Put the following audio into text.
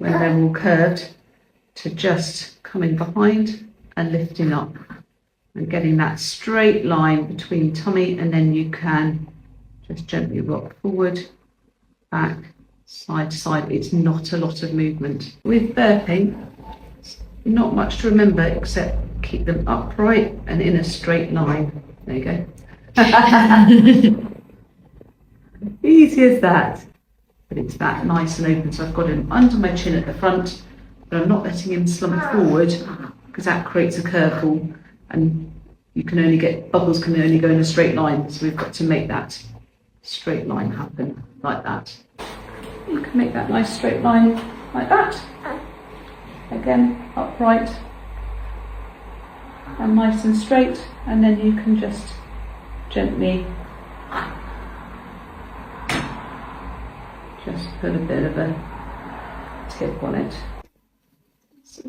when they're all curved, to just coming behind and lifting up and getting that straight line between tummy, and then you can just gently rock forward, back, side to side. It's not a lot of movement. With burping, not much to remember except keep them upright and in a straight line. There you go. Easy as that. But it's that nice and open. So I've got him under my chin at the front, but I'm not letting him slump forward because that creates a curveball, and you can only get, bubbles can only go in a straight line. So we've got to make that straight line happen like that. You can make that nice straight line like that. Again, upright and nice and straight, and then you can just gently just put a bit of a tip on it. So,